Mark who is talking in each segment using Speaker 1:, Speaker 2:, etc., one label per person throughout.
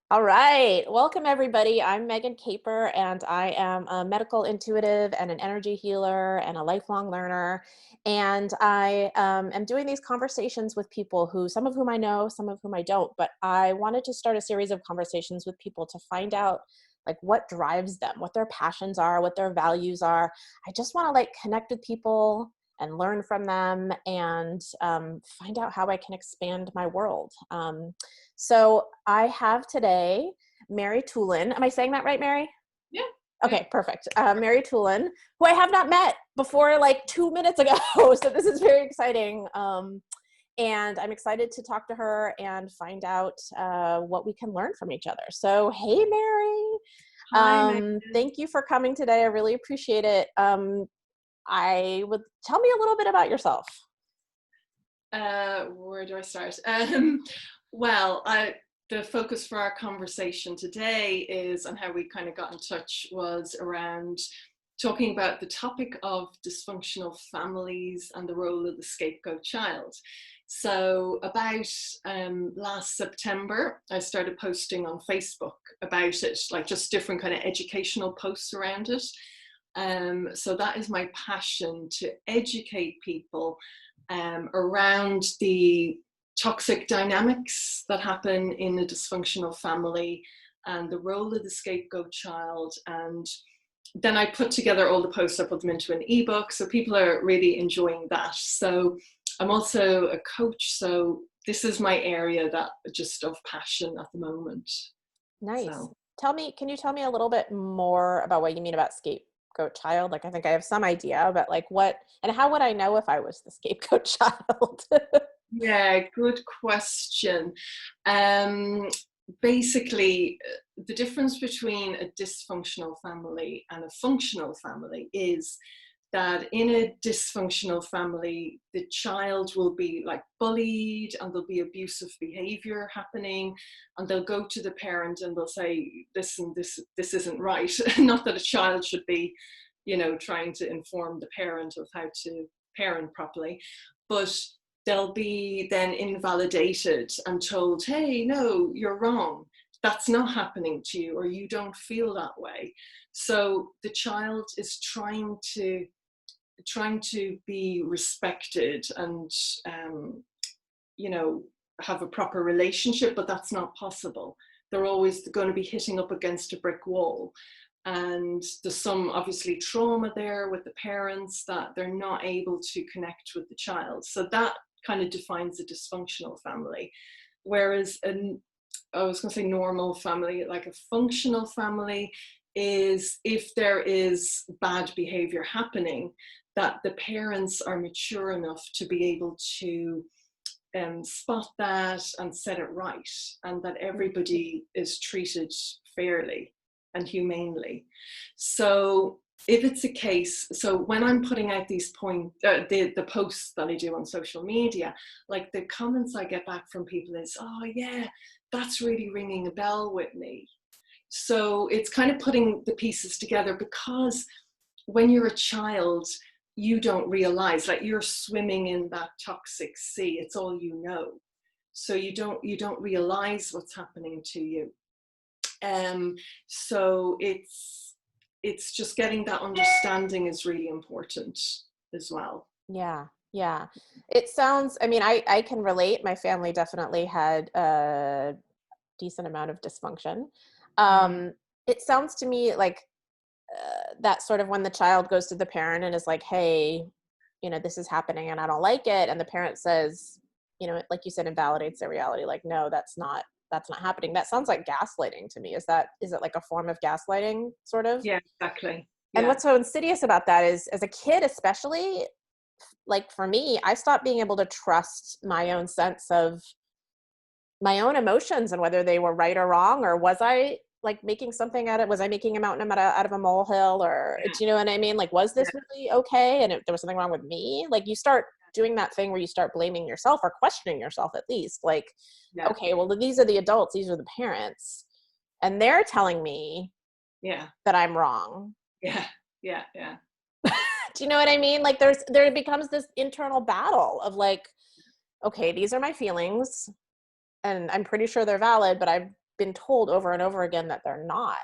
Speaker 1: All right. Welcome, everybody. I'm Megan Caper, and I am a medical intuitive and an energy healer and a lifelong learner. And I am doing these conversations with people who, some of whom I know, some of whom I don't. But I wanted to start a series of conversations with people to find out like what drives them, what their passions are, what their values are. I just want to like connect with people and learn from them and find out how I can expand my world. So I have today Mary Toolan. Am I saying that right, Mary?
Speaker 2: Yeah. Yeah.
Speaker 1: Okay, perfect. Mary Toolan, who I have not met before like 2 minutes ago. So this is very exciting. And I'm excited to talk to her and find out what we can learn from each other. So, hey, Mary.
Speaker 2: Hi, Megan.
Speaker 1: Thank you for coming today. I really appreciate it. I would tell me a little bit about yourself.
Speaker 2: Where do I start? The focus for our conversation today is, and how we kind of got in touch was around talking about the topic of dysfunctional families and the role of the scapegoat child. So about last September, I started posting on Facebook about it, like just different kind of educational posts around it. So that is my passion, to educate people around the toxic dynamics that happen in a dysfunctional family and the role of the scapegoat child. And then I put together all the posts, I put them into an ebook, so people are really enjoying that. So I'm also a coach, so this is my area that just of passion at the moment.
Speaker 1: Nice.
Speaker 2: So
Speaker 1: Can you tell me a little bit more about what you mean about scapegoat child? Like, I think I have some idea, but like what, and how would I know if I was the scapegoat child?
Speaker 2: yeah, good question. Um, Basically, the difference between a dysfunctional family and a functional family is that in a dysfunctional family, the child will be like bullied and there'll be abusive behavior happening, and they'll go to the parent and they'll say, listen, this isn't right. Not that a child should be, trying to inform the parent of how to parent properly, but they'll be then invalidated and told, hey, no, you're wrong. That's not happening to you, or you don't feel that way. So the child is trying to be respected and you know have a proper relationship, but that's not possible. They're always going to be hitting up against a brick wall, and there's some obviously trauma there with the parents that they're not able to connect with the child. So that kind of defines a dysfunctional family. Whereas I was going to say normal family, like a functional family, is if there is bad behavior happening, that the parents are mature enough to be able to spot that and set it right, and that everybody is treated fairly and humanely. So if it's a case, so when I'm putting out these the posts that I do on social media, like the comments I get back from people is, oh yeah, that's really ringing a bell with me. So it's kind of putting the pieces together, because when you're a child, you don't realize, like, you're swimming in that toxic sea. It's all you know. So you don't realize what's happening to you. So it's just getting that understanding is really important as well.
Speaker 1: Yeah, yeah. It sounds, I mean, I can relate. My family definitely had a decent amount of dysfunction.
Speaker 2: Mm.
Speaker 1: It sounds to me like that sort of when the child goes to the parent and is like, hey, this is happening and I don't like it. And the parent says, like you said, invalidates their reality. Like, no, that's not happening. That sounds like gaslighting to me. Is it like a form of gaslighting sort of?
Speaker 2: Yeah, exactly.
Speaker 1: And
Speaker 2: Yeah.
Speaker 1: what's so insidious about that is, as a kid, especially, like for me, I stopped being able to trust my own sense of my own emotions and whether they were right or wrong, or was I like making something out of, was I making a mountain out of a molehill, or do you know what I mean? Like, was
Speaker 2: Yeah.
Speaker 1: this really okay? And if there was something wrong with me, like you start doing that thing where you start blaming yourself or questioning yourself at least, like,
Speaker 2: Yeah.
Speaker 1: okay, well, these are the adults, these are the parents, and they're telling me
Speaker 2: Yeah.
Speaker 1: that I'm wrong.
Speaker 2: Yeah. Yeah. Yeah.
Speaker 1: Do you know what I mean? Like there becomes this internal battle of like, okay, these are my feelings and I'm pretty sure they're valid, but been told over and over again that they're not.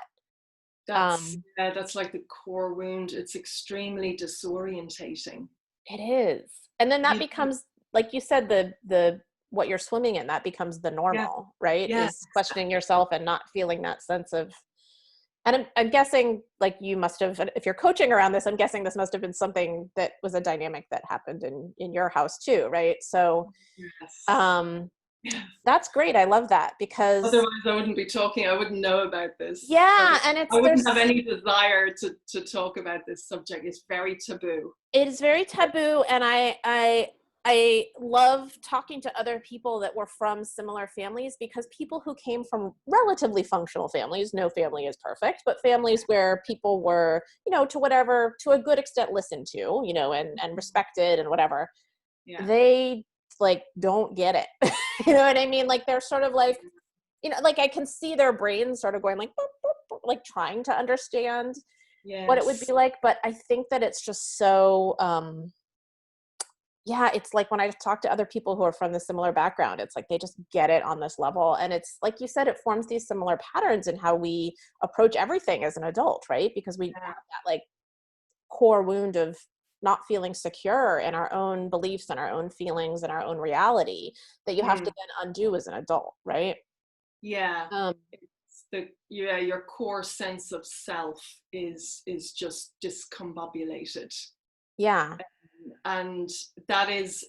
Speaker 2: That's,
Speaker 1: Um,
Speaker 2: yeah, that's like the core wound. It's extremely disorientating.
Speaker 1: it is. And then that
Speaker 2: You,
Speaker 1: becomes, like you said, the what you're swimming in, that becomes the
Speaker 2: yeah,
Speaker 1: normal, right?
Speaker 2: yeah,
Speaker 1: Is questioning yourself and not feeling that sense of, and I'm guessing like you must have, if you're coaching around this, I'm guessing this must have been something that was a dynamic that happened in your house too, right? So
Speaker 2: yes.
Speaker 1: um, that's great. I love that because
Speaker 2: Otherwise, I wouldn't be talking. I wouldn't know about this.
Speaker 1: yeah, and
Speaker 2: I
Speaker 1: it's
Speaker 2: wouldn't have
Speaker 1: there's
Speaker 2: any desire to talk about this subject. It's very taboo.
Speaker 1: it is very taboo, and I love talking to other people that were from similar families, because people who came from relatively functional families, no family is perfect, but families where people were, to a good extent listened to, and respected and whatever,
Speaker 2: Yeah.
Speaker 1: they like don't get it. You know what I mean? Like they're sort of like, like I can see their brains sort of going like boop, boop, boop, like trying to understand what it would be
Speaker 2: Yes.
Speaker 1: like, but I think that it's just so yeah, it's like when I talk to other people who are from the similar background, it's like they just get it on this level. And it's like you said, it forms these similar patterns in how we approach everything as an adult, right? Because we
Speaker 2: Yeah.
Speaker 1: have that like core wound of not feeling secure in our own beliefs and our own feelings and our own reality that you have to
Speaker 2: Mm.
Speaker 1: then undo as an adult, right?
Speaker 2: Yeah.
Speaker 1: Um,
Speaker 2: It's yeah, your core sense of self is just discombobulated.
Speaker 1: yeah,
Speaker 2: And that is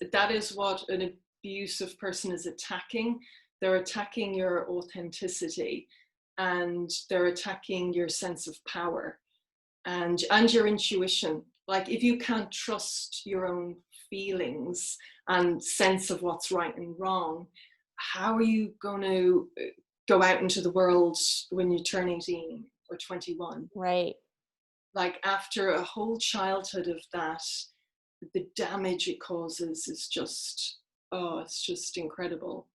Speaker 2: what an abusive person is attacking. They're attacking your authenticity, and they're attacking your sense of power and your intuition. Like if you can't trust your own feelings and sense of what's right and wrong, how are you going to go out into the world when you turn 18 or 21?
Speaker 1: right.
Speaker 2: Like after a whole childhood of that, the damage it causes is just, oh, it's just incredible.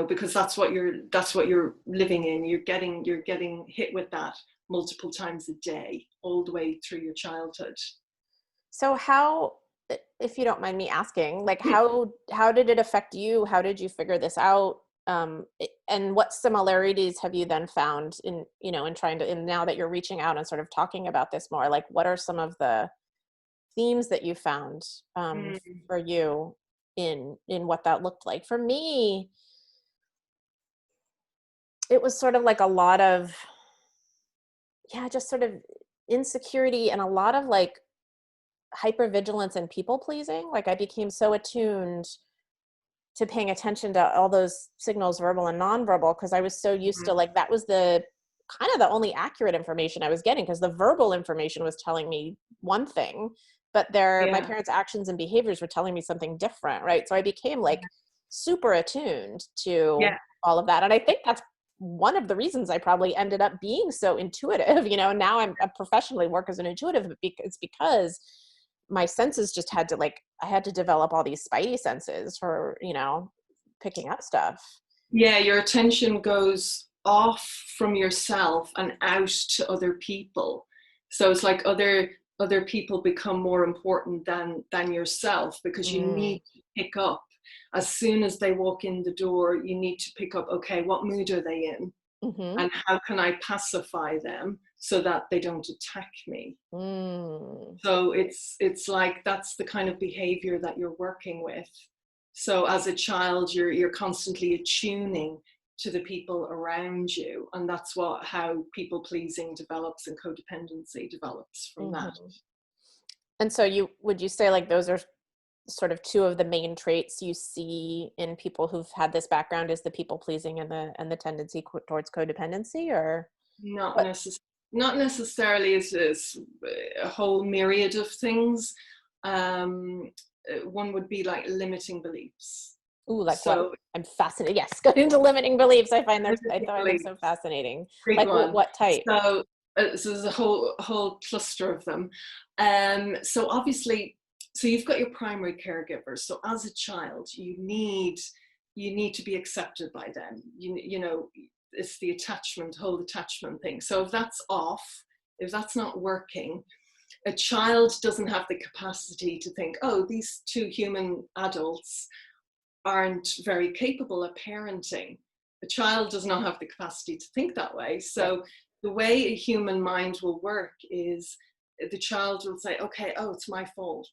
Speaker 2: Because that's what you're living in. You're getting hit with that multiple times a day all the way through your childhood.
Speaker 1: So how, if you don't mind me asking, like how did it affect you? How did you figure this out? And what similarities have you then found in trying to, and now that you're reaching out and sort of talking about this more, like what are some of the themes that you found
Speaker 2: Mm,
Speaker 1: for you in what that looked like? For me, it was sort of like a lot of, yeah, just sort of insecurity and a lot of like hypervigilance and people pleasing. Like I became so attuned to paying attention to all those signals, verbal and nonverbal, because I was so used to,
Speaker 2: mhm.
Speaker 1: like, that was the kind of the only accurate information I was getting, because the verbal information was telling me one thing, but my
Speaker 2: Yeah,
Speaker 1: parents' actions and behaviors were telling me something different, right? So I became like super attuned to
Speaker 2: yeah,
Speaker 1: all of that. And I think that's one of the reasons I probably ended up being so intuitive. Now I professionally work as an intuitive, but it's because my senses just had to, like, I had to develop all these spidey senses for, picking up stuff.
Speaker 2: yeah. Your attention goes off from yourself and out to other people. So it's like other people become more important than yourself, because you
Speaker 1: Mm,
Speaker 2: need to pick up as soon as they walk in the door. You need to pick up, okay, what mood are they in,
Speaker 1: mm-hmm.
Speaker 2: and how can I pacify them so that they don't attack me.
Speaker 1: Mm,
Speaker 2: So it's like that's the kind of behavior that you're working with. So as a child, you're constantly attuning to the people around you, and that's how people pleasing develops and codependency develops from that.
Speaker 1: mm-hmm. And so would you say like those are sort of two of the main traits you see in people who've had this background, is the people pleasing and the tendency towards codependency, or
Speaker 2: Not
Speaker 1: what?
Speaker 2: necess- not necessarily as a whole myriad of things. Um, One would be like limiting beliefs.
Speaker 1: Ooh, like what?
Speaker 2: So
Speaker 1: I'm fascinated. Yes, go into limiting beliefs. I
Speaker 2: limiting
Speaker 1: find them so
Speaker 2: beliefs.
Speaker 1: fascinating.
Speaker 2: Big
Speaker 1: Like
Speaker 2: one.
Speaker 1: what type?
Speaker 2: So there's a whole cluster of them. So obviously, so you've got your primary caregivers. So as a child, you need to be accepted by them. It's the whole attachment thing. So if that's off, if that's not working, a child doesn't have the capacity to think, oh, these two human adults aren't very capable at parenting. a child does not have the capacity to think that way.
Speaker 1: Right.
Speaker 2: So the way a human mind will work is the child will say, okay, oh, it's my fault.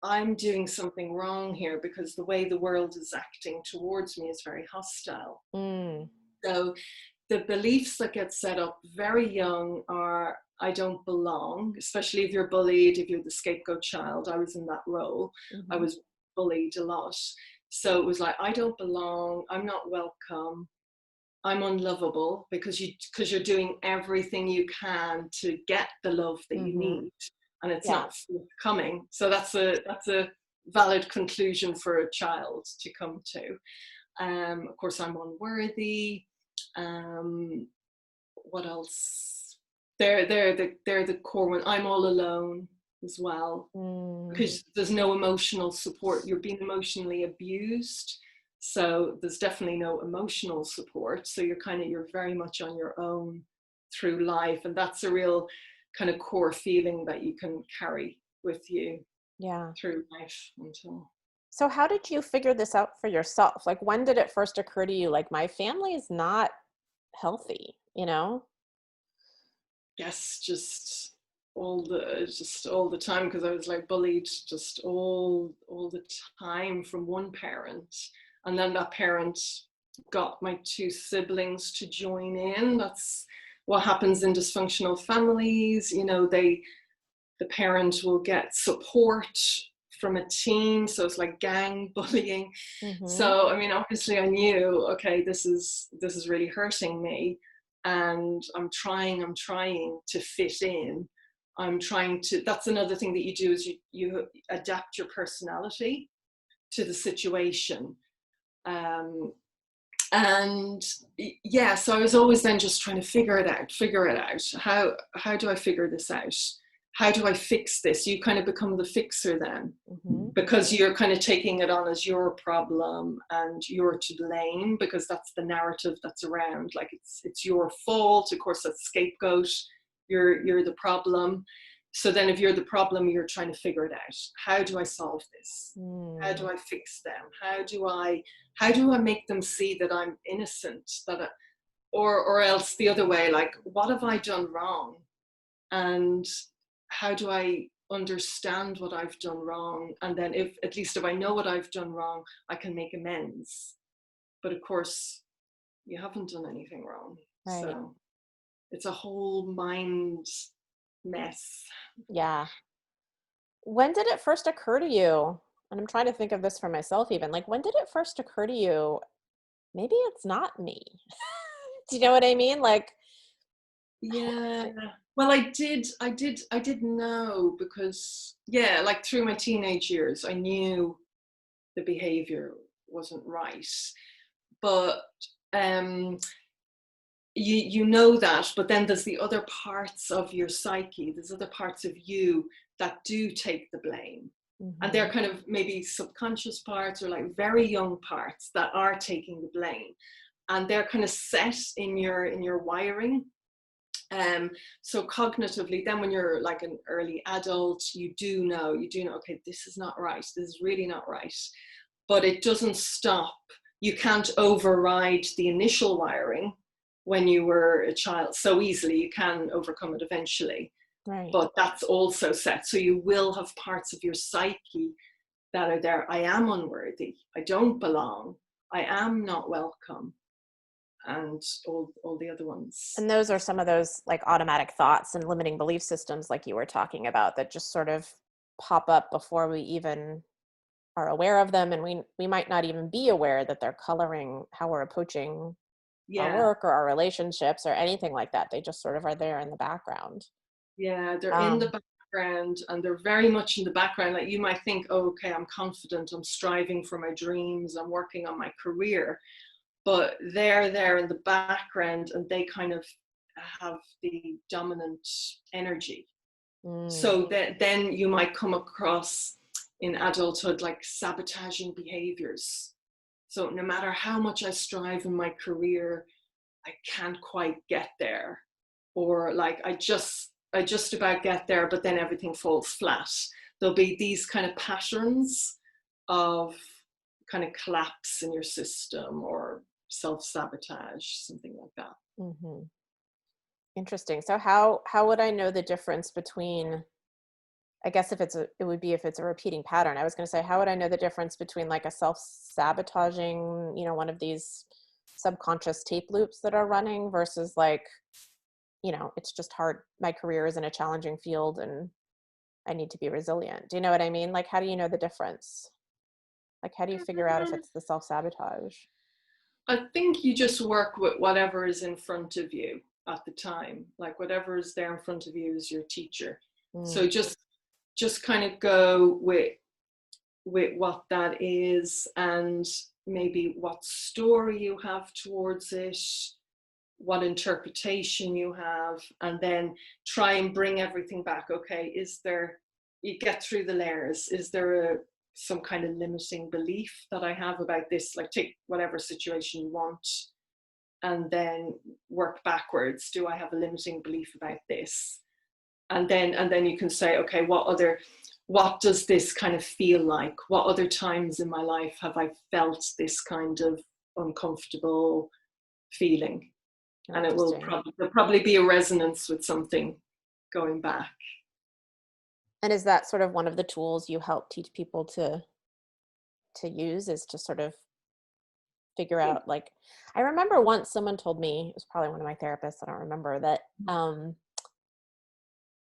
Speaker 2: I'm doing something wrong here because the way the world is acting towards me is very hostile.
Speaker 1: Mm.
Speaker 2: So the beliefs that get set up very young are, I don't belong, especially if you're bullied, if you're the scapegoat child. I was in that role. I
Speaker 1: Mm-hmm.
Speaker 2: was bullied a lot. So it was like, I don't belong, I'm not welcome, I'm unlovable, because you're doing everything you can to get the love that you
Speaker 1: Mm-hmm.
Speaker 2: need, and it's
Speaker 1: Yeah.
Speaker 2: not coming. So that's a valid conclusion for a child to come to. Of course, I'm unworthy. Um, what else? They're the core one. I'm all alone as well,
Speaker 1: Mm.
Speaker 2: because there's no emotional support. You're being emotionally abused, so there's definitely no emotional support. So you're very much on your own through life, and that's a real kind of core feeling that you can carry with you
Speaker 1: Yeah.
Speaker 2: through life until.
Speaker 1: So how did you figure this out for yourself? Like, when did it first occur to you, like, my family is not healthy, you know?
Speaker 2: Yes, just all the time, because I was like bullied just all the time from one parent, and then that parent got my two siblings to join in. That's what happens in dysfunctional families. The parent will get support from a team, so it's like gang bullying.
Speaker 1: Mm-hmm.
Speaker 2: So I mean, obviously I knew, okay, this is really hurting me, and I'm trying to fit in. I'm trying to, that's another thing that you do, is you adapt your personality to the situation. um, and yeah, so I was always then just trying to figure it out. How do I figure this out? How do I fix this? You kind of become the fixer then,
Speaker 1: Mm-hmm.
Speaker 2: because you're kind of taking it on as your problem and you're to blame, because that's the narrative that's around. Like, it's your fault. Of course, that's scapegoat. You're the problem. So then if you're the problem, you're trying to figure it out. How do I solve this? How do
Speaker 1: Mm.
Speaker 2: I fix them? How do I make them see that I'm innocent? Or else the other way, like, what have I done wrong? And how do I understand what I've done wrong? And then, if I know what I've done wrong, I can make amends. But of course, you haven't done anything wrong.
Speaker 1: Right.
Speaker 2: So it's a whole mind mess.
Speaker 1: Yeah. When did it first occur to you? And I'm trying to think of this for myself even. Like, when did it first occur to you, maybe it's not me? Do you know what I mean? Like,
Speaker 2: Yeah. Well, I did know, because, yeah, like through my teenage years, I knew the behavior wasn't right. But um, you know that, but then there's the other parts of your psyche, there's other parts of you that do take the blame. And
Speaker 1: mm-hmm.
Speaker 2: they're kind of maybe subconscious parts, or like very young parts that are taking the blame. And they're kind of set in your wiring. So cognitively, then when you're like an early adult, you do know, okay, this is not right. This is really not right. But it doesn't stop. You can't override the initial wiring when you were a child so easily. You can overcome it eventually,
Speaker 1: Right.
Speaker 2: but that's also set. So you will have parts of your psyche that are there. I am unworthy. I don't belong. I am not welcome. And all the other ones.
Speaker 1: And those are some of those like automatic thoughts and limiting belief systems, like you were talking about, that just sort of pop up before we even are aware of them. And we might not even be aware that they're coloring how we're approaching our
Speaker 2: Yeah.
Speaker 1: work or our relationships or anything like that. They just sort of are there in the background.
Speaker 2: Yeah, they're in the
Speaker 1: Um,
Speaker 2: background, and they're very much in the background. Like, you might think, oh, okay, I'm confident, I'm striving for my dreams, I'm working on my career, but they're there in the background, and they kind of have the dominant energy.
Speaker 1: mm,
Speaker 2: So that then you might come across in adulthood like sabotaging behaviors. So no matter how much I strive in my career, I can't quite get there. Or like, I just about get there, but then everything falls flat. There'll be these kind of patterns of kind of collapse in your system, or self-sabotage, something like that.
Speaker 1: Hmm. Interesting. So how would I know the difference between, I guess if it would be if it's a repeating pattern. I was going to say, how would I know the difference between like a self-sabotaging, one of these subconscious tape loops that are running versus like, it's just hard. My career is in a challenging field and I need to be resilient. Do you know what I mean? Like, how do you know the difference? Like, how do you figure out if it's the self-sabotage?
Speaker 2: I think you just work with whatever is in front of you at the time, like whatever is there in front of you is your teacher. So
Speaker 1: Mm,
Speaker 2: just kind of go with what that is, and maybe what story you have towards it, what interpretation you have, and then try and bring everything back. Okay, is there, you get through the layers, is there some kind of limiting belief that I have about this? Like, take whatever situation you want and then work backwards. Do I have a limiting belief about this? And then you can say, okay, what does this kind of feel like? What other times in my life have I felt this kind of uncomfortable feeling? And
Speaker 1: interesting.
Speaker 2: there'll probably be a resonance with something going back.
Speaker 1: And is that sort of one of the tools you help teach people to use, is to sort of figure
Speaker 2: Yeah.
Speaker 1: out, like, I remember once someone told me, it was probably one of my therapists, I don't remember, that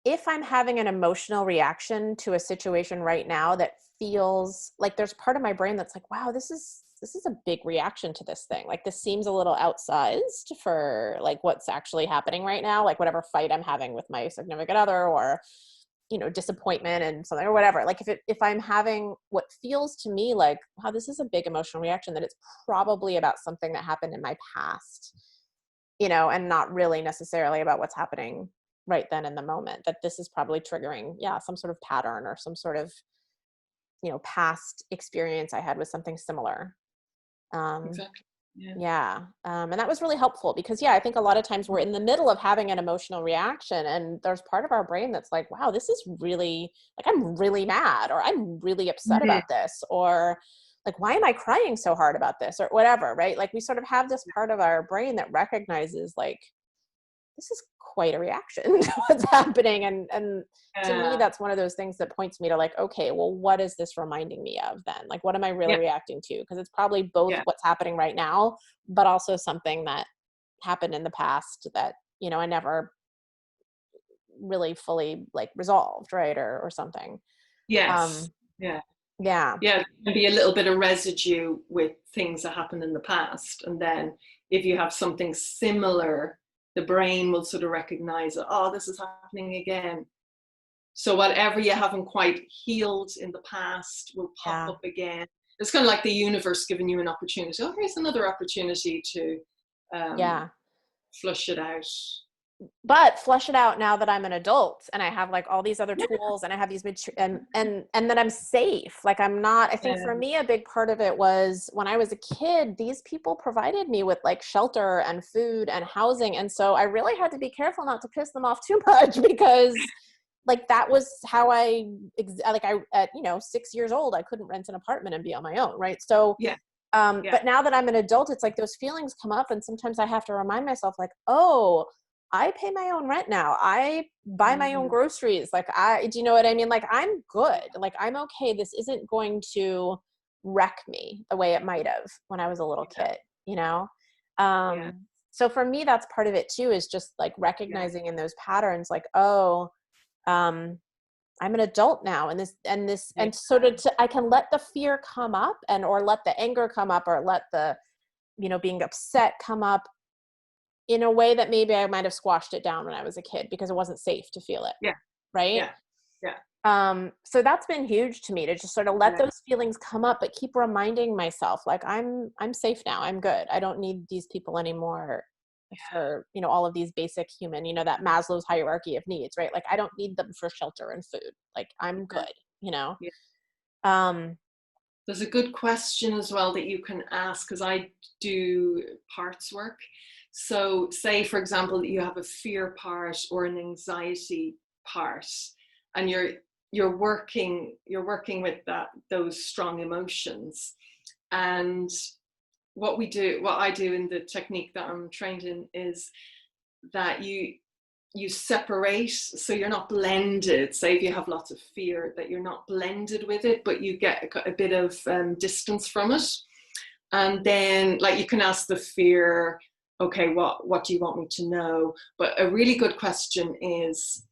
Speaker 1: if I'm having an emotional reaction to a situation right now that feels like, there's part of my brain that's like, wow, this is a big reaction to this thing. Like, this seems a little outsized for like what's actually happening right now, like whatever fight I'm having with my significant other, or disappointment and something or whatever. Like, if I'm having what feels to me like, wow, this is a big emotional reaction, that it's probably about something that happened in my past, and not really necessarily about what's happening right then in the moment, that this is probably triggering, yeah, some sort of pattern or some sort of, past experience I had with something similar. Um,
Speaker 2: Exactly. Yeah.
Speaker 1: yeah. And that was really helpful because, yeah, I think a lot of times we're in the middle of having an emotional reaction and there's part of our brain that's like, wow, this is really, like, I'm really mad, or I'm really upset
Speaker 2: Mhm.
Speaker 1: about this, or like, why am I crying so hard about this, or whatever, right? Like, we sort of have this part of our brain that recognizes, like, this is quite a reaction to what's happening. And to me,
Speaker 2: Yeah.
Speaker 1: that's one of those things that points me to, like, okay, well, what is this reminding me of then? Like, what am I really
Speaker 2: Yeah.
Speaker 1: reacting to? Because it's probably both
Speaker 2: Yeah.
Speaker 1: what's happening right now, but also something that happened in the past that, I never really fully like resolved, right? Or something.
Speaker 2: Yes.
Speaker 1: Um,
Speaker 2: Yeah.
Speaker 1: yeah.
Speaker 2: Yeah. Maybe a little bit of residue with things that happened in the past. And then if you have something similar, the brain will sort of recognize, oh, this is happening again. So whatever you haven't quite healed in the past will pop
Speaker 1: Yeah.
Speaker 2: up again. It's kind of like the universe giving you an opportunity. Oh, here's another opportunity to um,
Speaker 1: Yeah.
Speaker 2: flush it out.
Speaker 1: But flush it out now that I'm an adult and I have like all these other tools and I have these and that I'm safe. Like, I'm not, I think
Speaker 2: Yeah.
Speaker 1: for me, a big part of it was when I was a kid, these people provided me with like shelter and food and housing. And so I really had to be careful not to piss them off too much because, like, that was how like, I, at, 6 years old, I couldn't rent an apartment and be on my own. Right. So,
Speaker 2: Yeah. Yeah.
Speaker 1: but now that I'm an adult, it's like those feelings come up and sometimes I have to remind myself, like, oh, I pay my own rent now. I buy my own
Speaker 2: Mm,
Speaker 1: groceries. Like, do you know what I mean? Like, I'm good. Like, I'm okay. This isn't going to wreck me the way it might have when I was a little
Speaker 2: yeah.
Speaker 1: kid, you know?
Speaker 2: Yeah.
Speaker 1: So for me, that's part of it too, is just like
Speaker 2: Yeah.
Speaker 1: recognizing in those patterns, like, oh, um, I'm an adult now,
Speaker 2: Yeah.
Speaker 1: and sort of, I can let the fear come up, or let the anger come up, or let the, being upset come up in a way that maybe I might have squashed it down when I was a kid because it wasn't safe to feel it.
Speaker 2: Yeah.
Speaker 1: Right.
Speaker 2: Yeah. Yeah.
Speaker 1: So that's been huge to me, to just sort of let
Speaker 2: Yeah.
Speaker 1: those feelings come up, but keep reminding myself, like, I'm safe now. I'm good. I don't need these people anymore for, all of these basic human, that Maslow's hierarchy of needs, right? Like, I don't need them for shelter and food. Like, I'm
Speaker 2: Yeah.
Speaker 1: good, you know?
Speaker 2: Yeah.
Speaker 1: Um,
Speaker 2: There's a good question as well that you can ask, because I do parts work. So say, for example, that you have a fear part or an anxiety part, and you're working with those strong emotions, and what I do in the technique that I'm trained in is that you separate, so you're not blended. Say if you have lots of fear, that you're not blended with it, but you get a bit of distance from it. And then, like, you can ask the fear, okay, what do you want me to know? But a really good question is,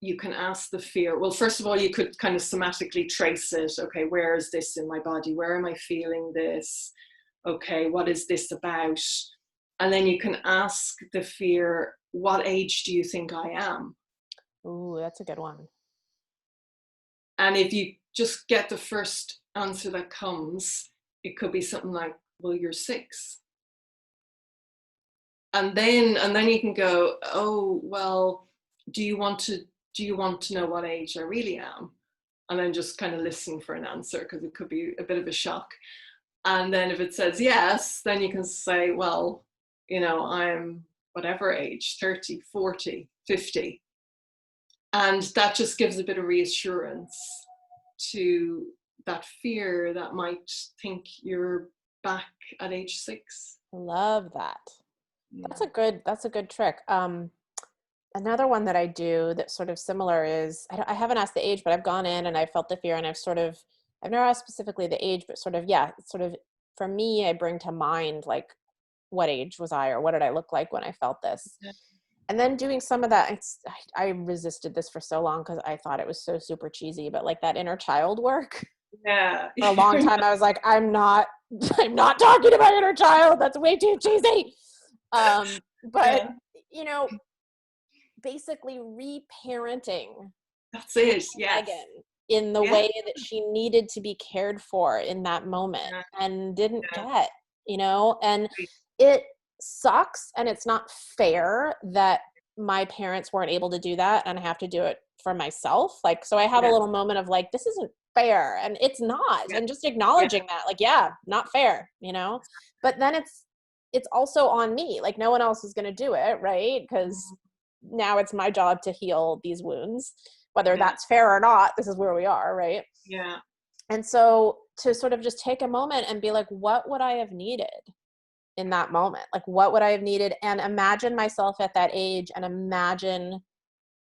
Speaker 2: you can ask the fear, well, first of all, you could kind of somatically trace it. Okay, where is this in my body? Where am I feeling this? Okay, what is this about? And then you can ask the fear, what age do you think I am?
Speaker 1: Ooh, that's a good one.
Speaker 2: And if you just get the first answer that comes, it could be something like, well, you're 6. And then you can go, oh, well, do you want to know what age I really am? And then just kind of listen for an answer, because it could be a bit of a shock. And then if it says yes, then you can say, well, I'm whatever age, 30, 40, 50. And that just gives a bit of reassurance to that fear that might think you're back at age 6.
Speaker 1: Love that.
Speaker 2: Yeah.
Speaker 1: That's a good trick. Another one that I do that's sort of similar is, I haven't asked the age, but I've gone in and I've felt the fear, and I've never asked specifically the age, but sort of, yeah, sort of for me, I bring to mind, like, what age was I, or what did I look like when I felt this? And then doing some of that, I resisted this for so long because I thought it was so super cheesy, but like that inner child work,
Speaker 2: Yeah.
Speaker 1: for a long time, I was like, I'm not talking to my inner child. That's way too cheesy. But
Speaker 2: Yeah.
Speaker 1: you know, basically reparenting
Speaker 2: That's it. Yes.
Speaker 1: Megan in the
Speaker 2: Yeah.
Speaker 1: way that she needed to be cared for in that moment
Speaker 2: Yeah.
Speaker 1: and didn't
Speaker 2: Yeah.
Speaker 1: get, and
Speaker 2: Right.
Speaker 1: it sucks, and it's not fair that my parents weren't able to do that and I have to do it for myself. Like, so I have a
Speaker 2: Yeah.
Speaker 1: little moment of like, this isn't fair, and it's not,
Speaker 2: Yeah.
Speaker 1: and just
Speaker 2: Yeah.
Speaker 1: acknowledging that, like, yeah, not fair, but then it's also on me. Like, no one else is going to do it, right? Because
Speaker 2: Mhm.
Speaker 1: now it's my job to heal these wounds, whether
Speaker 2: Yeah.
Speaker 1: that's fair or not. This is where we are, right?
Speaker 2: Yeah.
Speaker 1: And so to sort of just take a moment and be like, what would I have needed in that moment? Like, what would I have needed? And imagine myself at that age, and imagine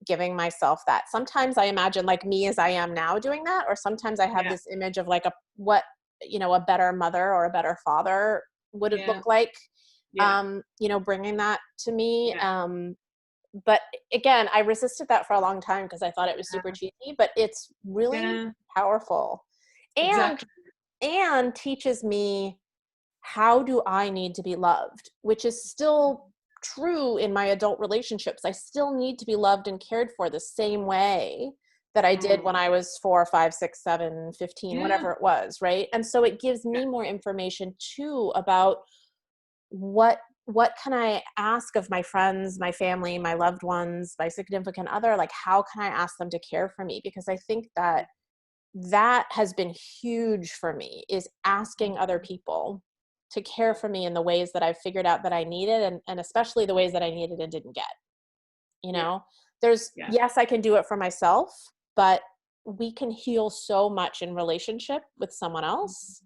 Speaker 1: giving myself that. Sometimes I imagine like me as I am now doing that, or sometimes I have
Speaker 2: Yeah.
Speaker 1: this image of like a better mother or a better father would it
Speaker 2: Yeah.
Speaker 1: look like,
Speaker 2: Yeah.
Speaker 1: bringing that to me.
Speaker 2: Yeah.
Speaker 1: But again, I resisted that for a long time because I thought it was super cheesy, but it's really
Speaker 2: Yeah.
Speaker 1: powerful, and
Speaker 2: Exactly.
Speaker 1: teaches me how do I need to be loved, which is still true in my adult relationships. I still need to be loved and cared for the same way that I did
Speaker 2: Mm.
Speaker 1: when I was 4, 5, 6, 7, 15,
Speaker 2: Yeah.
Speaker 1: whatever it was, right? And so it gives
Speaker 2: Yeah.
Speaker 1: me more information too about what can I ask of my friends, my family, my loved ones, my significant other? Like, how can I ask them to care for me? Because I think that has been huge for me, is asking other people to care for me in the ways that I've figured out that I needed, and especially the ways that I needed and didn't get. You
Speaker 2: Yeah.
Speaker 1: know, there's,
Speaker 2: Yeah.
Speaker 1: yes, I can do it for myself, but we can heal so much in relationship with someone else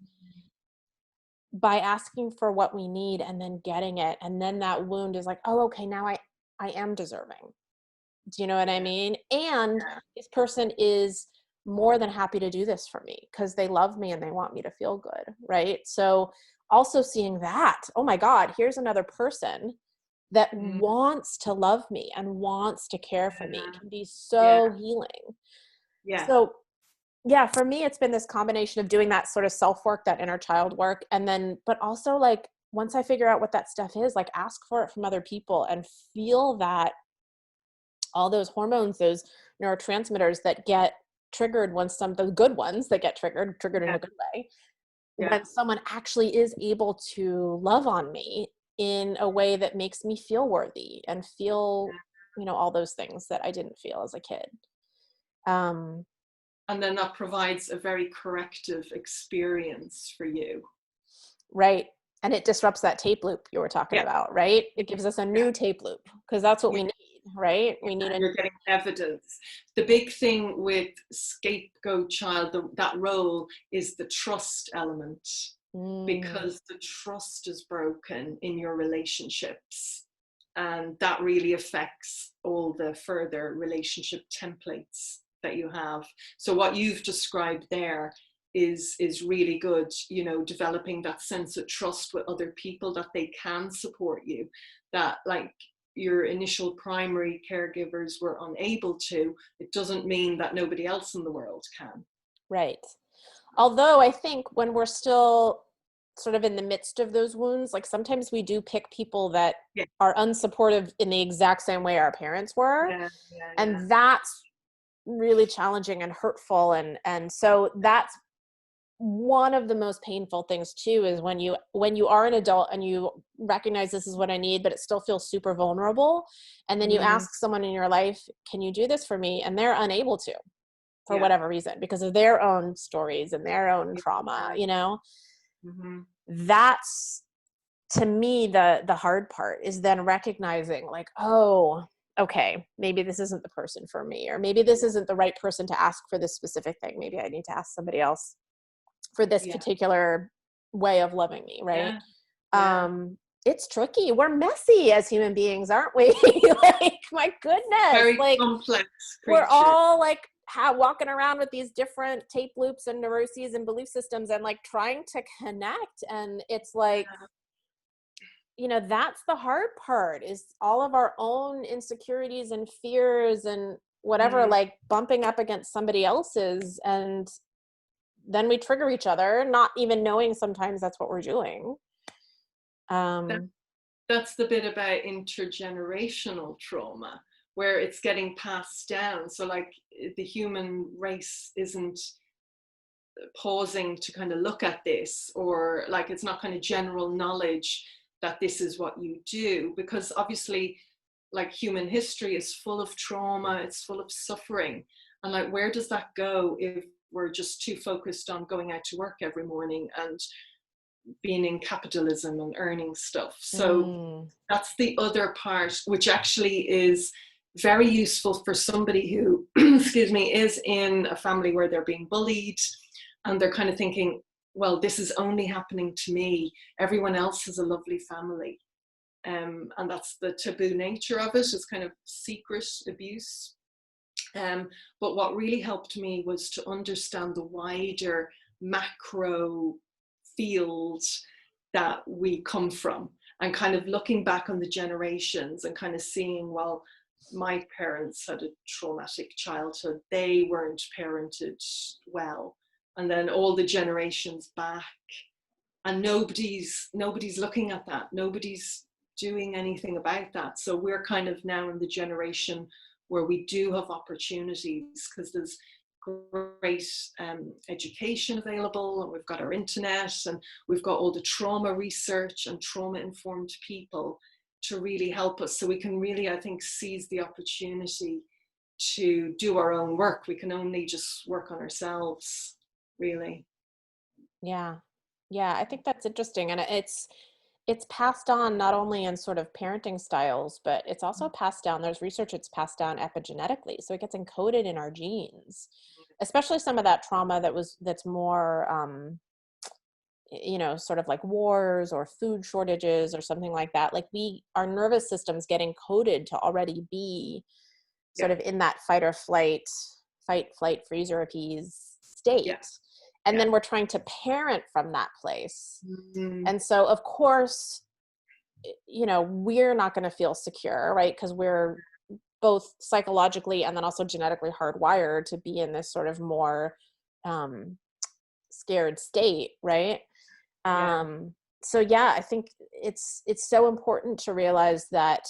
Speaker 1: by asking for what we need and then getting it. And then that wound is like, oh, okay, now I am deserving. Do you know what I
Speaker 2: Yeah.
Speaker 1: mean? And
Speaker 2: Yeah.
Speaker 1: this person is more than happy to do this for me because they love me and they want me to feel good, right? So also seeing that, oh my God, here's another person that
Speaker 2: Mm.
Speaker 1: wants to love me and wants to care for me, can be
Speaker 2: Yeah.
Speaker 1: so healing.
Speaker 2: Yeah.
Speaker 1: So yeah, for me, it's been this combination of doing that sort of self work, that inner child work. And then, but also like, once I figure out what that stuff is, like, ask for it from other people and feel that all those hormones, those neurotransmitters that get triggered when the good ones that get triggered in
Speaker 2: Yeah.
Speaker 1: a good way,
Speaker 2: Yeah.
Speaker 1: when someone actually is able to love on me in a way that makes me feel worthy and feel, all those things that I didn't feel as a kid. Um,
Speaker 2: And then that provides a very corrective experience for you.
Speaker 1: right. And it disrupts that tape loop you were talking
Speaker 2: Yeah.
Speaker 1: about, right? It gives us a
Speaker 2: Yeah.
Speaker 1: new tape loop because that's what
Speaker 2: Yeah.
Speaker 1: we need, right?
Speaker 2: Yeah.
Speaker 1: We need
Speaker 2: And you're getting evidence. The big thing with scapegoat child, that role is the trust element.
Speaker 1: Mm,
Speaker 2: because the trust is broken in your relationships. And that really affects all the further relationship templates that you have. So what you've described there is really good, you know, developing that sense of trust with other people, that they can support you, that like your initial primary caregivers were unable to, it doesn't mean that nobody else in the world can.
Speaker 1: right. Although I think when we're still sort of in the midst of those wounds, like sometimes we do pick people that
Speaker 2: Yeah,
Speaker 1: are unsupportive in the exact same way our parents were.
Speaker 2: yeah, yeah, yeah.
Speaker 1: And that's really challenging and hurtful. And so that's one of the most painful things too, is when you are an adult and you recognize this is what I need, but it still feels super vulnerable. And then you
Speaker 2: Mm,
Speaker 1: ask someone in your life, can you do this for me? And they're unable to, for
Speaker 2: yeah,
Speaker 1: whatever reason, because of their own stories and their own trauma,
Speaker 2: yeah.
Speaker 1: you know.
Speaker 2: Mm-hmm.
Speaker 1: That's, to me, the hard part, is then recognizing like, oh, okay, maybe this isn't the person for me, or maybe this isn't the right person to ask for this specific thing. Maybe I need to ask somebody else for this
Speaker 2: Yeah,
Speaker 1: particular way of loving me, right?
Speaker 2: yeah, yeah.
Speaker 1: um it's tricky. We're messy as human beings, aren't we? Like, my goodness,
Speaker 2: Very
Speaker 1: like
Speaker 2: complex
Speaker 1: we're
Speaker 2: creature.
Speaker 1: all like walking around with these different tape loops and neuroses and belief systems, and like trying to connect. And it's like,
Speaker 2: Yeah.
Speaker 1: that's the hard part, is all of our own insecurities and fears and whatever,
Speaker 2: Mm,
Speaker 1: like bumping up against somebody else's. And then we trigger each other, not even knowing sometimes that's what we're doing.
Speaker 2: that,
Speaker 1: um
Speaker 2: that's the bit about intergenerational trauma, where it's getting passed down. So, like, the human race isn't pausing to kind of look at this, or like it's not kind of general knowledge that this is what you do, because obviously, like, human history is full of trauma, it's full of suffering. And like, where does that go if we're just too focused on going out to work every morning and being in capitalism and earning stuff? So
Speaker 1: mm,
Speaker 2: that's the other part, which actually is very useful for somebody who excuse me, is in a family where they're being bullied, and they're kind of thinking, well, this is only happening to me, everyone else has a lovely family. And that's the taboo nature of it, is kind of secret abuse. But what really helped me was to understand the wider macro field that we come from, and kind of looking back on the generations and kind of seeing, well, my parents had a traumatic childhood, they weren't parented well, and then all the generations back, and nobody's looking at that, nobody's doing anything about that. So we're kind of now in the generation where we do have opportunities, because there's great education available, and we've got our internet, and we've got all the trauma research and trauma informed people to really help us. So we can really, I think, seize the opportunity to do our own work. We can only just work on ourselves, really.
Speaker 1: yeah, yeah, I think that's interesting. And it's passed on not only in sort of parenting styles, but it's also passed down. There's research, it's passed down epigenetically, so it gets encoded in our genes, especially some of that trauma that's more sort of like wars or food shortages or something like that. Like, our nervous systems get encoded to already be sort
Speaker 2: Yeah,
Speaker 1: of in that fight or flight, fight, flight, freeze, or appease
Speaker 2: yeah,
Speaker 1: state. And
Speaker 2: yeah.
Speaker 1: then we're trying to parent from that place.
Speaker 2: Mm,
Speaker 1: And so, of course, we're not going to feel secure, right? Because we're both psychologically and then also genetically hardwired to be in this sort of more um, scared state, right?
Speaker 2: yeah.
Speaker 1: So yeah, I think it's so important to realize that,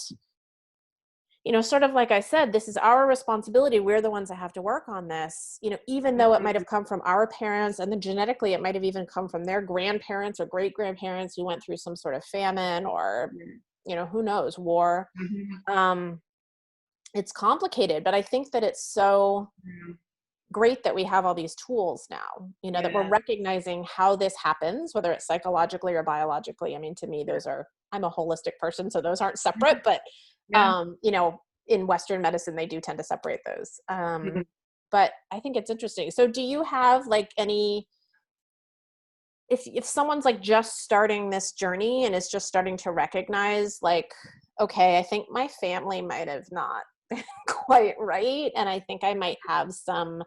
Speaker 1: sort of like I said, this is our responsibility. We're the ones that have to work on this, even though it might have
Speaker 2: Mhm.
Speaker 1: come from our parents, and then genetically it might have even come from their grandparents or great grandparents who went through some sort of famine, or, who knows, war.
Speaker 2: Mhm.
Speaker 1: Um, it's complicated, but I think that it's so
Speaker 2: Mhm.
Speaker 1: great that we have all these tools now, that we're
Speaker 2: Yeah,
Speaker 1: recognizing how this happens, whether it's psychologically or biologically. I mean, to me,
Speaker 2: yeah.
Speaker 1: I'm a holistic person, so those aren't separate,
Speaker 2: Mhm.
Speaker 1: but,
Speaker 2: Yeah.
Speaker 1: in Western medicine, they do tend to separate those.
Speaker 2: Mhm.
Speaker 1: But I think it's interesting. So do you have like any if someone's like just starting this journey and is just starting to recognize like, okay, I think my family might have not been quite right, and I think I might have some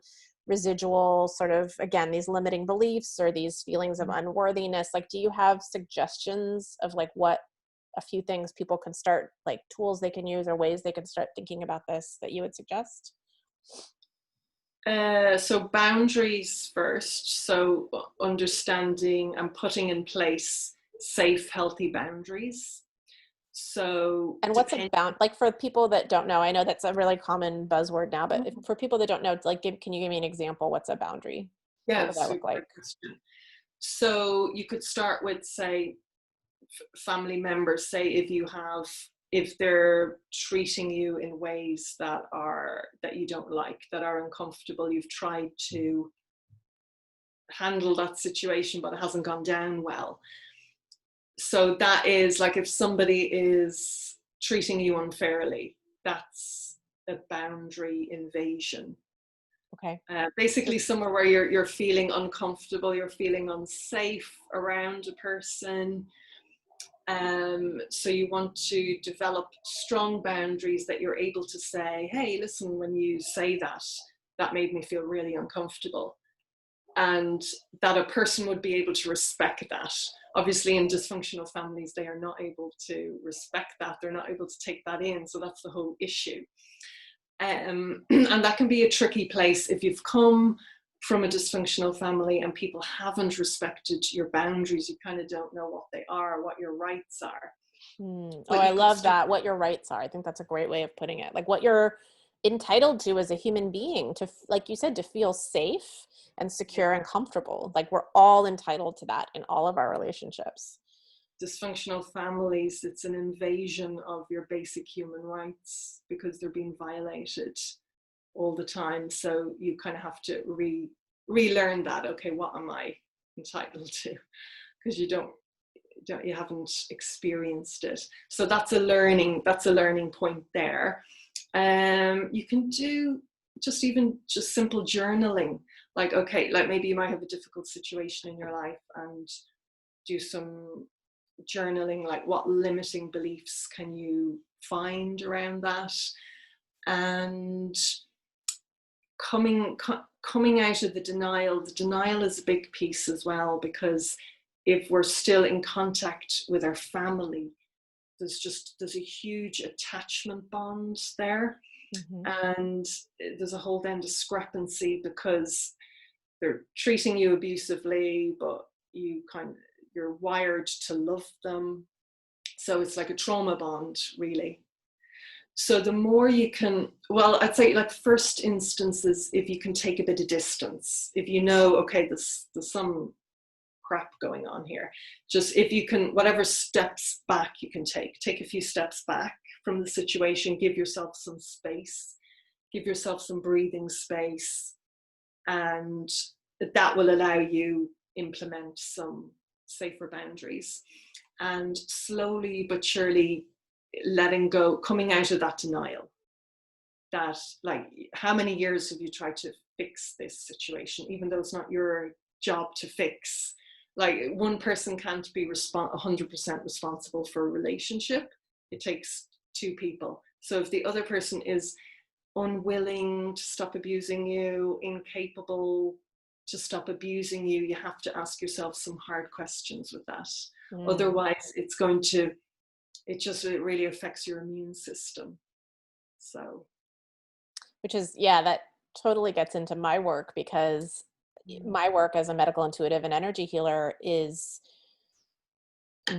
Speaker 1: residual sort of, again, these limiting beliefs or these feelings of unworthiness, like, do you have suggestions of like what a few things people can start, like tools they can use or ways they can start thinking about this that you would suggest?
Speaker 2: So boundaries first. So understanding and putting in place safe, healthy boundaries. So
Speaker 1: And what's a
Speaker 2: depend.
Speaker 1: bound, like for people that don't know, I know that's a really common buzzword now, but for people that don't know, like, can you give me an example? What's a boundary? What
Speaker 2: Yeah,
Speaker 1: would that look
Speaker 2: super
Speaker 1: like?
Speaker 2: question. So you could start with, say, family members. Say if they're treating you in ways that you don't like, that are uncomfortable, you've tried to handle that situation, but it hasn't gone down well. So that is like if somebody is treating you unfairly, that's a boundary invasion.
Speaker 1: Okay.
Speaker 2: Basically, somewhere where you're feeling uncomfortable, you're feeling unsafe around a person. So you want to develop strong boundaries that you're able to say, hey, listen, when you say that, that made me feel really uncomfortable. And that a person would be able to respect that. Obviously, in dysfunctional families, they are not able to respect that. They're not able to take that in. So that's the whole issue. And that can be a tricky place if you've come from a dysfunctional family and people haven't respected your boundaries. You kind of don't know what they are, what your rights are.
Speaker 1: Oh,
Speaker 2: But
Speaker 1: I
Speaker 2: you could
Speaker 1: love
Speaker 2: start.
Speaker 1: that. What your rights are. I think that's a great way of putting it. Like what you're entitled to as a human being to, like you said, to feel safe and secure
Speaker 2: Yeah.
Speaker 1: and comfortable. Like we're all entitled to that in all of our relationships.
Speaker 2: Dysfunctional families, it's an invasion of your basic human rights because they're being violated all the time. So you kind of have to relearn that. Okay, what am I entitled to? Because you haven't experienced it. So that's a learning point there. You can do just simple journaling. Like, okay, like maybe you might have a difficult situation in your life and do some journaling, like what limiting beliefs can you find around that, and coming out of the denial is a big piece as well, because if we're still in contact with our family, there's a huge attachment bond there,
Speaker 1: Mm-hmm.
Speaker 2: and there's a whole then discrepancy because they're treating you abusively, but you're wired to love them. So it's like a trauma bond, really. So the more you can, well, I'd say like first instances, if you can take a bit of distance, if you know, okay, there's some crap going on here, just if you can, whatever steps back you can take a few steps back from the situation, give yourself some space, give yourself some breathing space, and that will allow you implement some safer boundaries, and slowly but surely letting go, coming out of that denial, that like how many years have you tried to fix this situation even though it's not your job to fix. Like one person can't be 100% responsible for a relationship. It takes two people. So if the other person is unwilling to stop abusing you, incapable to stop abusing you, you have to ask yourself some hard questions with that.
Speaker 1: Mm.
Speaker 2: Otherwise, it really affects your immune system. So,
Speaker 1: Which is, yeah, that totally gets into my work because my work as a medical intuitive and energy healer is,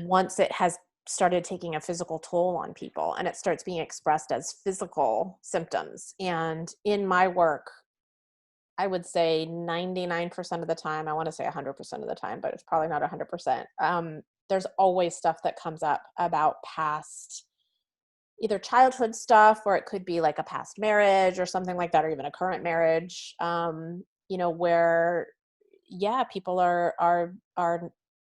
Speaker 1: once it has started taking a physical toll on people and it starts being expressed as physical symptoms. And in my work, I would say 99% of the time, I want to say 100% of the time, but it's probably not 100%. There's always stuff that comes up about past, either childhood stuff, or it could be like a past marriage or something like that, or even a current marriage, where, yeah, people are,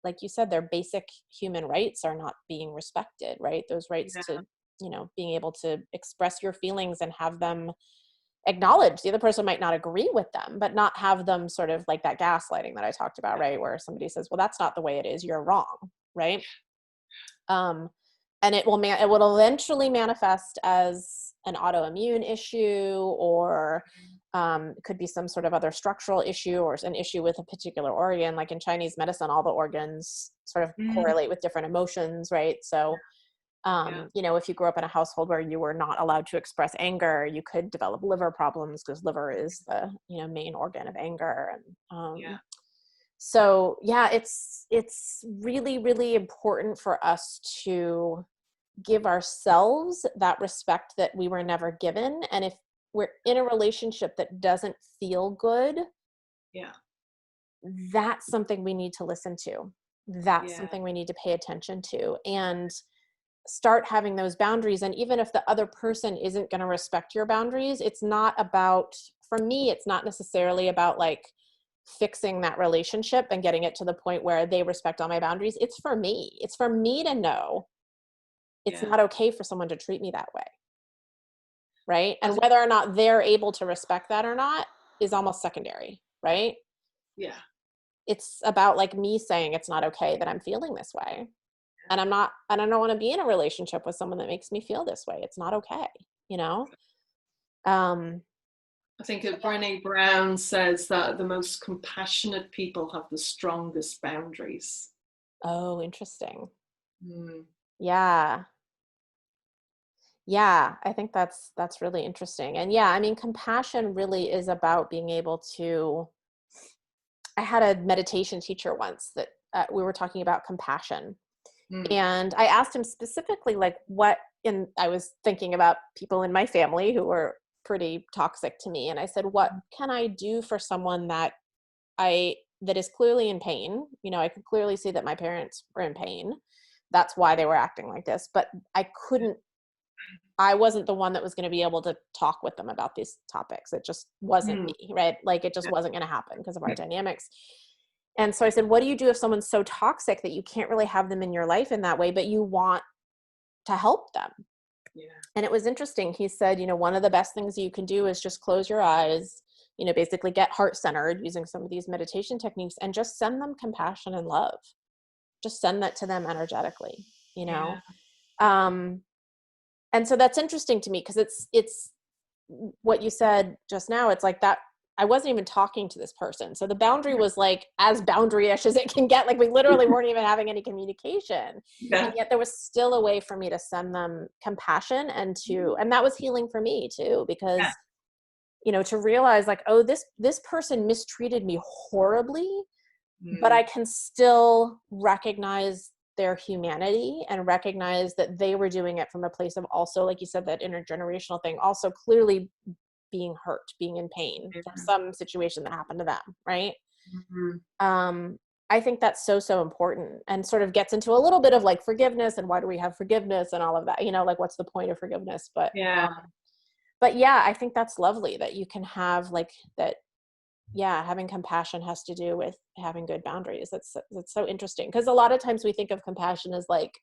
Speaker 1: like you said, their basic human rights are not being respected, right? Those rights
Speaker 2: yeah,
Speaker 1: to, being able to express your feelings and have them acknowledge the other person might not agree with them, but not have them sort of like that gaslighting that I talked about, right? Where somebody says, well, that's not the way it is, you're wrong, right? Um, and it will eventually manifest as an autoimmune issue, or it could be some sort of other structural issue or an issue with a particular organ. Like in Chinese medicine, all the organs sort of correlate with different emotions, right? So you know, if you grew up in a household where you were not allowed to express anger, you could develop liver problems, because liver is the, you know, main organ of anger. And so yeah, it's really, really important for us to give ourselves that respect that we were never given. And if we're in a relationship that doesn't feel good, that's something we need to listen to. That's something we need to pay attention to, and start having those boundaries. And even if the other person isn't going to respect your boundaries, it's not about, for me, it's not necessarily about like fixing that relationship and getting it to the point where they respect all my boundaries. It's for me. It's for me to know it's not okay for someone to treat me that way. Right. And whether or not they're able to respect that or not is almost secondary. Right.
Speaker 2: Yeah.
Speaker 1: It's about like me saying it's not okay that I'm feeling this way. And I don't want to be in a relationship with someone that makes me feel this way. It's not okay, you know?
Speaker 2: I think Brené Brown says that the most compassionate people have the strongest boundaries.
Speaker 1: Oh, interesting. Yeah. Yeah, I think that's really interesting. And yeah, I mean, compassion really is about being able to, I had a meditation teacher once that we were talking about compassion. And I asked him specifically, like, and I was thinking about people in my family who were pretty toxic to me. And I said, what can I do for someone that is clearly in pain? You know, I could clearly see that my parents were in pain. That's why they were acting like this. But I wasn't the one that was going to be able to talk with them about these topics. It just wasn't me, right? Like it just wasn't going to happen because of our dynamics. And so I said, what do you do if someone's so toxic that you can't really have them in your life in that way, but you want to help them? And it was interesting. He said, you know, one of the best things you can do is just close your eyes, you know, basically get heart-centered using some of these meditation techniques, and just send them compassion and love. Just send that to them energetically, you know? And so that's interesting to me, because it's what you said just now. It's like that I wasn't even talking to this person. So the boundary was like as boundary-ish as it can get. Like we literally weren't even having any communication. And yet there was still a way for me to send them compassion, and that was healing for me too, because you know, to realize like, oh, this person mistreated me horribly, but I can still recognize their humanity and recognize that they were doing it from a place of also, like you said, that intergenerational thing, also clearly being hurt, being in pain from some situation that happened to them, right? I think that's so important, and sort of gets into a little bit of like forgiveness and why do we have forgiveness and all of that, you know, like what's the point of forgiveness? But yeah, I think that's lovely that you can have like that. Yeah, having compassion has to do with having good boundaries. That's so interesting, because a lot of times we think of compassion as like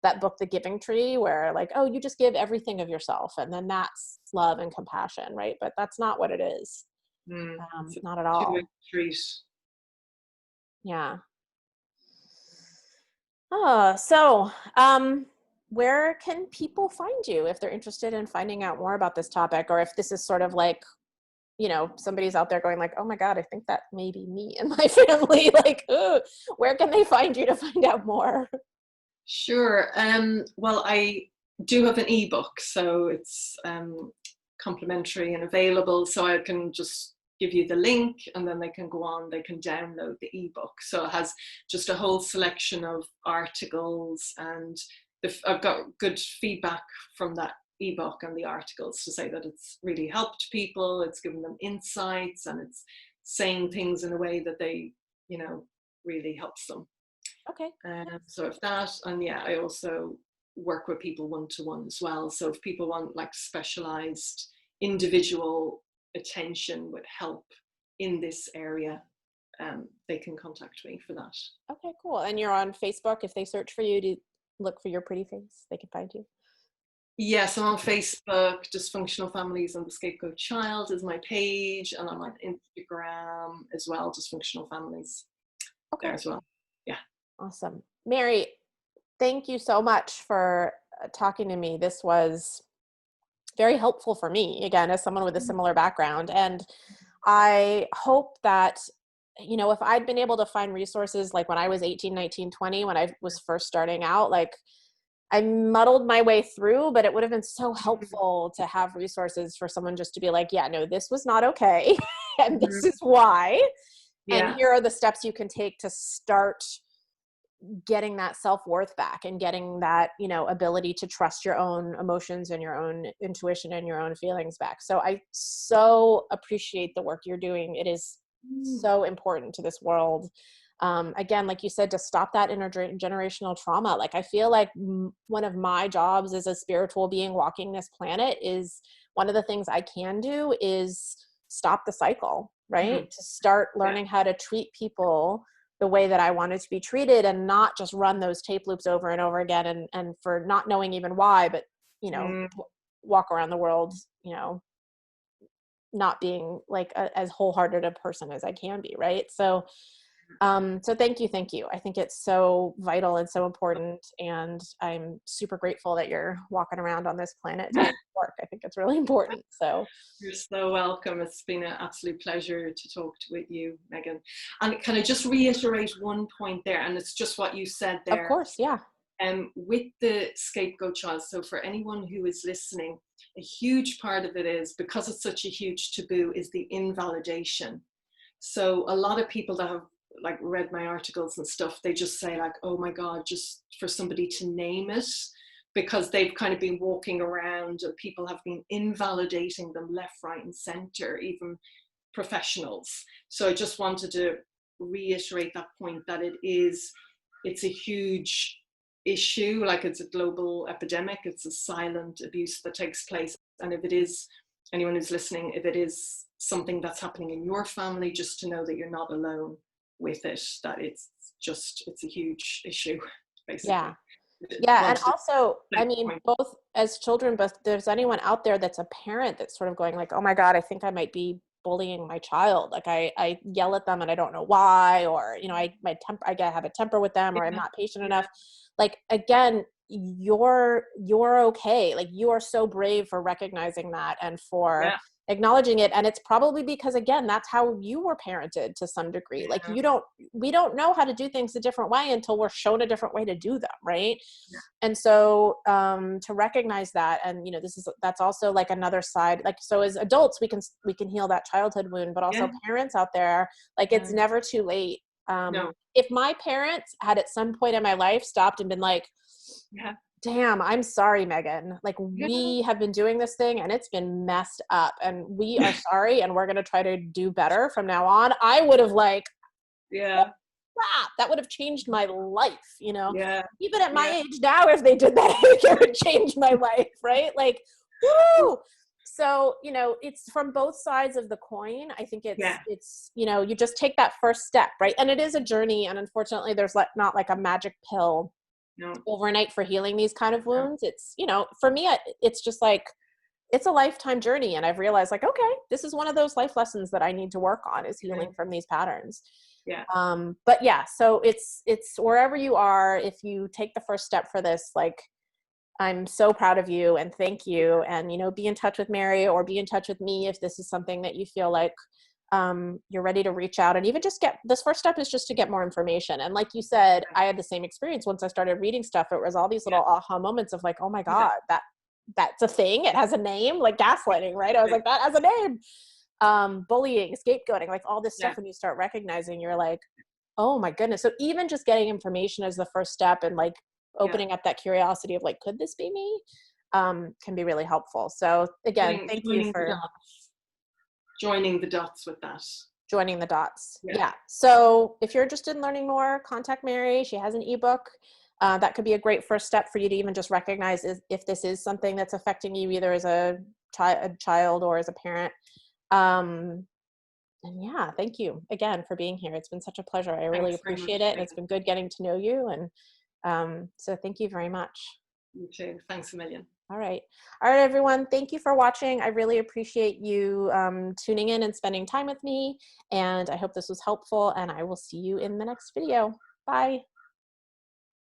Speaker 1: that book, The Giving Tree, where like, oh, you just give everything of yourself and then that's love and compassion, right? But that's not what it is. Not at all. Yeah. Oh, so where can people find you if they're interested in finding out more about this topic, or if this is sort of like, you know, somebody's out there going like, oh my God, I think that may be me and my family. Like, ooh, where can they find you to find out more?
Speaker 2: Sure. Well, I do have an ebook, so it's complimentary and available. So I can just give you the link, and then they can go on, they can download the ebook. So it has just a whole selection of articles, and I've got good feedback from that ebook and the articles to say that it's really helped people, it's given them insights, and it's saying things in a way that they, you know, really helps them.
Speaker 1: Okay.
Speaker 2: So if that, and yeah, I also work with people one-to-one as well. So if people want like specialized individual attention with help in this area, they can contact me for that.
Speaker 1: Okay, cool. And you're on Facebook. If they search for you to look for your pretty face, they can find you.
Speaker 2: Yes, I'm on Facebook. Dysfunctional Families and the Scapegoat Child is my page, and I'm on Instagram as well. Dysfunctional Families there
Speaker 1: Okay,
Speaker 2: as well. Yeah.
Speaker 1: awesome. Mary, thank you so much for talking to me. This was very helpful for me, again, as someone with a similar background. And I hope that, if I'd been able to find resources like when I was 18, 19, 20, when I was first starting out, like I muddled my way through, but it would have been so helpful to have resources for someone just to be like, yeah, no, this was not okay. And
Speaker 2: Mhm.
Speaker 1: this is why. And
Speaker 2: Yeah.
Speaker 1: here are the steps you can take to start getting that self-worth back and getting that, ability to trust your own emotions and your own intuition and your own feelings back. So I so appreciate the work you're doing. It is
Speaker 2: Mm.
Speaker 1: so important to this world. Again, like you said, to stop that intergenerational trauma. Like I feel like one of my jobs as a spiritual being walking this planet is one of the things I can do is stop the cycle, right?
Speaker 2: Mhm.
Speaker 1: To start
Speaker 2: Yeah.
Speaker 1: learning how to treat people the way that I wanted to be treated and not just run those tape loops over and over again and for not knowing even why, but, you know,
Speaker 2: Mm.
Speaker 1: walk around the world, not being like as wholehearted a person as I can be. Right. So thank you. I think it's so vital and so important. And I'm super grateful that you're walking around on this planet doing work. I think it's really important. So
Speaker 2: You're so welcome. It's been an absolute pleasure to talk with you, Megan. And can I just reiterate one point there? And it's just what you said
Speaker 1: of
Speaker 2: there.
Speaker 1: course, yeah.
Speaker 2: With the scapegoat child. So for anyone who is listening, a huge part of it is, because it's such a huge taboo, is the invalidation. So a lot of people that have like read my articles and stuff, they just say like, oh my God, just for somebody to name it, because they've kind of been walking around and people have been invalidating them left, right, and center, even professionals. So I just wanted to reiterate that point, that it's a huge issue, like it's a global epidemic, it's a silent abuse that takes place. And if it is, anyone who's listening, if it is something that's happening in your family, just to know that you're not alone with it, that it's a huge issue,
Speaker 1: Yeah.
Speaker 2: basically.
Speaker 1: Yeah, and
Speaker 2: Wanted to
Speaker 1: also, I
Speaker 2: make the
Speaker 1: mean,
Speaker 2: point.
Speaker 1: both as children, both there's anyone out there that's a parent that's sort of going like, "Oh my God, I think I might be bullying my child." Like I yell at them and I don't know why, or have a temper with them, or I'm
Speaker 2: Yeah,
Speaker 1: not patient
Speaker 2: yeah,
Speaker 1: enough. Like again, you're okay. Like you are so brave for recognizing that and for
Speaker 2: yeah,
Speaker 1: acknowledging it. And it's probably because again, that's how you were parented to some degree. Like
Speaker 2: yeah,
Speaker 1: we don't know how to do things a different way until we're shown a different way to do them, right?
Speaker 2: yeah,
Speaker 1: And so to recognize that, and that's also like another side, like so as adults we can heal that childhood wound, but also
Speaker 2: yeah,
Speaker 1: parents out there, like it's
Speaker 2: yeah.
Speaker 1: never too late.
Speaker 2: No,
Speaker 1: If my parents had at some point in my life stopped and been like,
Speaker 2: yeah,
Speaker 1: damn, I'm sorry, Megan, like
Speaker 2: yeah,
Speaker 1: we have been doing this thing and it's been messed up and we are sorry and we're going to try to do better from now on, I would have like,
Speaker 2: yeah,
Speaker 1: crap, that would have changed my life.
Speaker 2: yeah,
Speaker 1: Even at my
Speaker 2: yeah.
Speaker 1: age now, if they did that, it would change my life, right? Like, woo! So, it's from both sides of the coin. I think
Speaker 2: Yeah,
Speaker 1: you just take that first step, right? And it is a journey. And unfortunately, there's like not like a magic pill
Speaker 2: no,
Speaker 1: overnight for healing these kind of
Speaker 2: no,
Speaker 1: wounds. For me, it's just like, it's a lifetime journey. And I've realized like, okay, this is one of those life lessons that I need to work on, is
Speaker 2: yeah,
Speaker 1: healing from these patterns.
Speaker 2: yeah.
Speaker 1: But yeah, so it's wherever you are, if you take the first step for this, like I'm so proud of you and thank you. And be in touch with Mary or be in touch with me if this is something that you feel like you're ready to reach out, and even just get this first step is just to get more information. And like you said, I had the same experience once I started reading stuff. It was all these
Speaker 2: Yeah,
Speaker 1: little aha moments of like, oh my
Speaker 2: yeah,
Speaker 1: God, that's a thing. It has a name, like gaslighting, right? I was
Speaker 2: yeah,
Speaker 1: like, that has a name. Bullying, scapegoating, like all this
Speaker 2: yeah,
Speaker 1: stuff. When you start recognizing, you're like, oh my goodness. So even just getting information as the first step and like
Speaker 2: yeah.
Speaker 1: opening up that curiosity of like, could this be me? Can be really helpful. So again, thank you
Speaker 2: Joining the
Speaker 1: for
Speaker 2: dots, joining the dots with that.
Speaker 1: joining the dots.
Speaker 2: Yeah,
Speaker 1: Yeah. So if you're interested in learning more, contact Mary. She has an ebook. That could be a great first step for you to even just recognize if this is something that's affecting you either as a child or as a parent. Um, and yeah, thank you again for being here. It's been such a pleasure. I really
Speaker 2: thanks very much,
Speaker 1: appreciate it. And it's
Speaker 2: Megan.
Speaker 1: been good getting to know you. And so thank you very much.
Speaker 2: You too. Thanks a million.
Speaker 1: All right. All right, everyone. Thank you for watching. I really appreciate you tuning in and spending time with me. And I hope this was helpful. And I will see you in the next video. Bye.